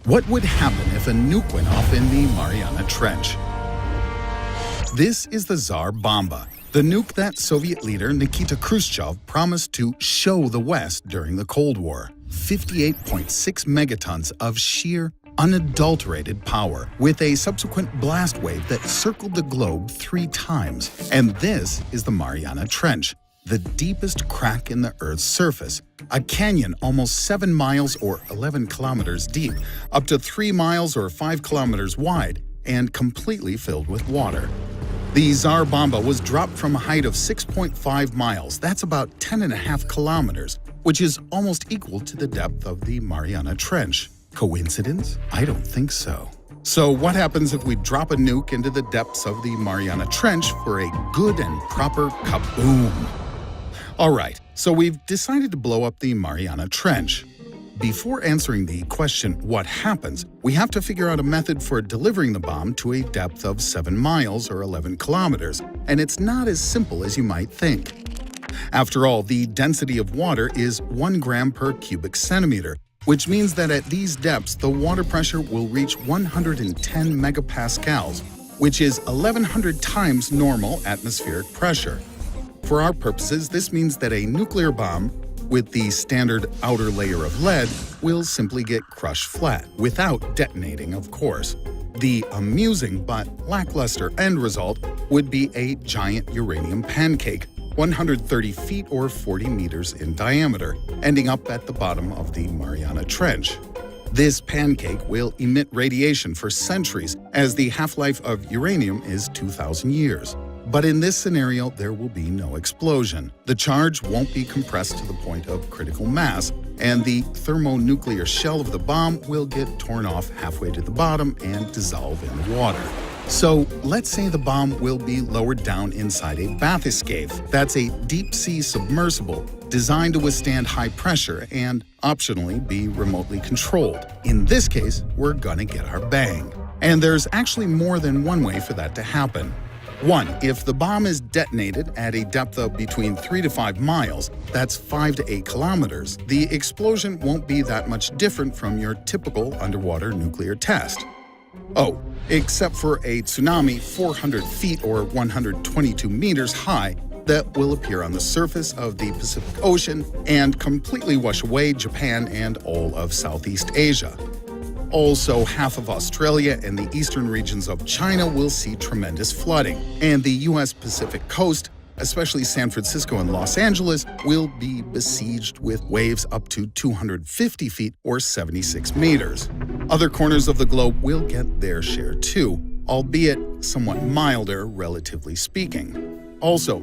What would happen if a nuke went off in the Mariana Trench? This is the Tsar Bomba, the nuke that Soviet leader Nikita Khrushchev promised to show the West during the Cold War. 58.6 megatons of sheer, unadulterated power, with a subsequent blast wave that circled the globe 3 times. And this is the Mariana Trench, the deepest crack in the Earth's surface, a canyon almost 7 miles or 11 kilometers deep, up to 3 miles or 5 kilometers wide, and completely filled with water. The Tsar Bomba was dropped from a height of 6.5 miles, that's about 10.5 kilometers, which is almost equal to the depth of the Mariana Trench. Coincidence? I don't think so. So what happens if we drop a nuke into the depths of the Mariana Trench for a good and proper kaboom? All right, so we've decided to blow up the Mariana Trench. Before answering the question, what happens, we have to figure out a method for delivering the bomb to a depth of 7 miles or 11 kilometers, and it's not as simple as you might think. After all, the density of water is 1 gram per cubic centimeter, which means that at these depths, the water pressure will reach 110 megapascals, which is 1,100 times normal atmospheric pressure. For our purposes, this means that a nuclear bomb with the standard outer layer of lead will simply get crushed flat, without detonating, of course. The amusing but lackluster end result would be a giant uranium pancake, 130 feet or 40 meters in diameter, ending up at the bottom of the Mariana Trench. This pancake will emit radiation for centuries, as the half-life of uranium is 2,000 years. But in this scenario, there will be no explosion. The charge won't be compressed to the point of critical mass, and the thermonuclear shell of the bomb will get torn off halfway to the bottom and dissolve in the water. So let's say the bomb will be lowered down inside a bathyscaphe. That's a deep-sea submersible designed to withstand high pressure and, optionally, be remotely controlled. In this case, we're gonna get our bang. And there's actually more than one way for that to happen. 1. If the bomb is detonated at a depth of between 3 to 5 miles, that's 5 to 8 kilometers, the explosion won't be that much different from your typical underwater nuclear test. Oh, except for a tsunami 400 feet or 122 meters high that will appear on the surface of the Pacific Ocean and completely wash away Japan and all of Southeast Asia. Also, half of Australia and the eastern regions of China will see tremendous flooding, and the U.S. Pacific coast, especially San Francisco and Los Angeles, will be besieged with waves up to 250 feet or 76 meters. Other corners of the globe will get their share too, albeit somewhat milder, relatively speaking. Also,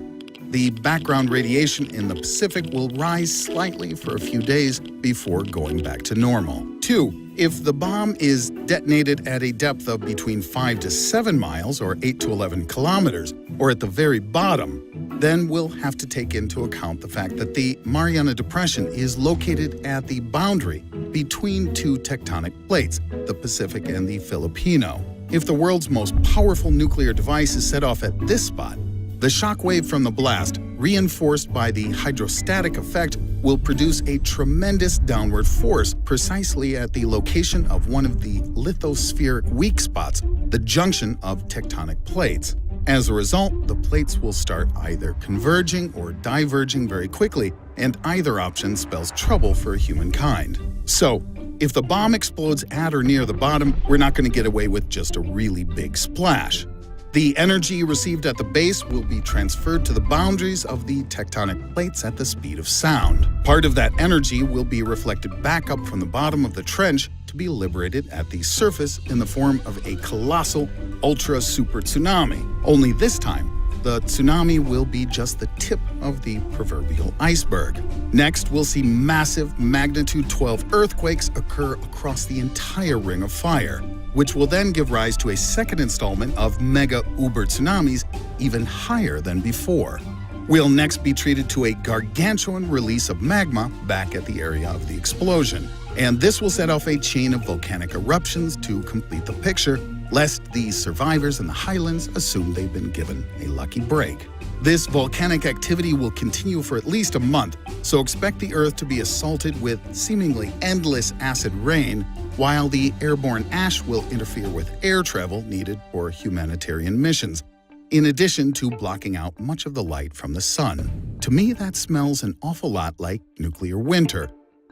the background radiation in the Pacific will rise slightly for a few days before going back to normal. 2. If the bomb is detonated at a depth of between 5 to 7 miles or 8 to 11 kilometers, or at the very bottom, then we'll have to take into account the fact that the Mariana Depression is located at the boundary between 2 tectonic plates, the Pacific and the Filipino. If the world's most powerful nuclear device is set off at this spot, the shock wave from the blast, reinforced by the hydrostatic effect, will produce a tremendous downward force precisely at the location of one of the lithospheric weak spots, the junction of tectonic plates. As a result, the plates will start either converging or diverging very quickly, and either option spells trouble for humankind. So, if the bomb explodes at or near the bottom, we're not going to get away with just a really big splash. The energy received at the base will be transferred to the boundaries of the tectonic plates at the speed of sound. Part of that energy will be reflected back up from the bottom of the trench to be liberated at the surface in the form of a colossal, ultra-super tsunami. Only this time, the tsunami will be just the tip of the proverbial iceberg. Next, we'll see massive magnitude 12 earthquakes occur across the entire ring of fire, which will then give rise to a second installment of mega-uber tsunamis even higher than before. We'll next be treated to a gargantuan release of magma back at the area of the explosion, and this will set off a chain of volcanic eruptions to complete the picture, lest the survivors in the highlands assume they've been given a lucky break. This volcanic activity will continue for at least a month, so expect the Earth to be assaulted with seemingly endless acid rain while the airborne ash will interfere with air travel needed for humanitarian missions, in addition to blocking out much of the light from the sun. To me, that smells an awful lot like nuclear winter,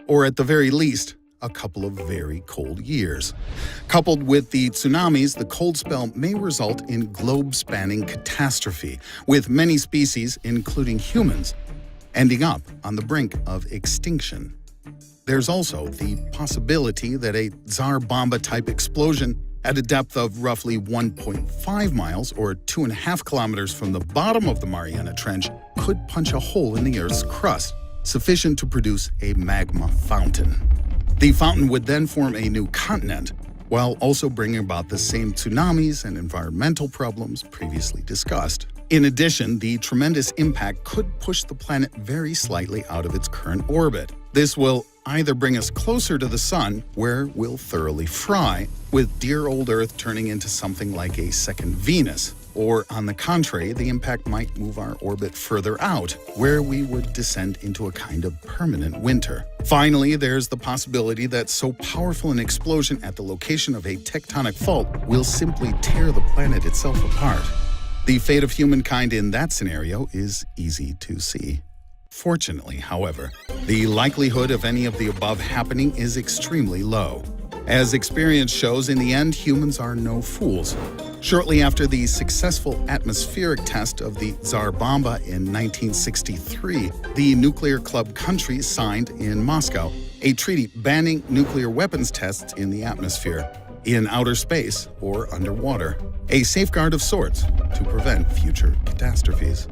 or at the very least, a couple of very cold years. Coupled with the tsunamis, the cold spell may result in globe-spanning catastrophe, with many species, including humans, ending up on the brink of extinction. There's also the possibility that a Tsar Bomba-type explosion at a depth of roughly 1.5 miles or 2.5 kilometers from the bottom of the Mariana Trench could punch a hole in the Earth's crust, sufficient to produce a magma fountain. The fountain would then form a new continent, while also bringing about the same tsunamis and environmental problems previously discussed. In addition, the tremendous impact could push the planet very slightly out of its current orbit. This will either bring us closer to the sun, where we'll thoroughly fry, with dear old Earth turning into something like a second Venus, or on the contrary, the impact might move our orbit further out, where we would descend into a kind of permanent winter. Finally, there's the possibility that so powerful an explosion at the location of a tectonic fault will simply tear the planet itself apart. The fate of humankind in that scenario is easy to see. Fortunately, however, the likelihood of any of the above happening is extremely low. As experience shows, in the end, humans are no fools. Shortly after the successful atmospheric test of the Tsar Bomba in 1963, the nuclear club countries signed in Moscow a treaty banning nuclear weapons tests in the atmosphere, in outer space or underwater, a safeguard of sorts to prevent future catastrophes.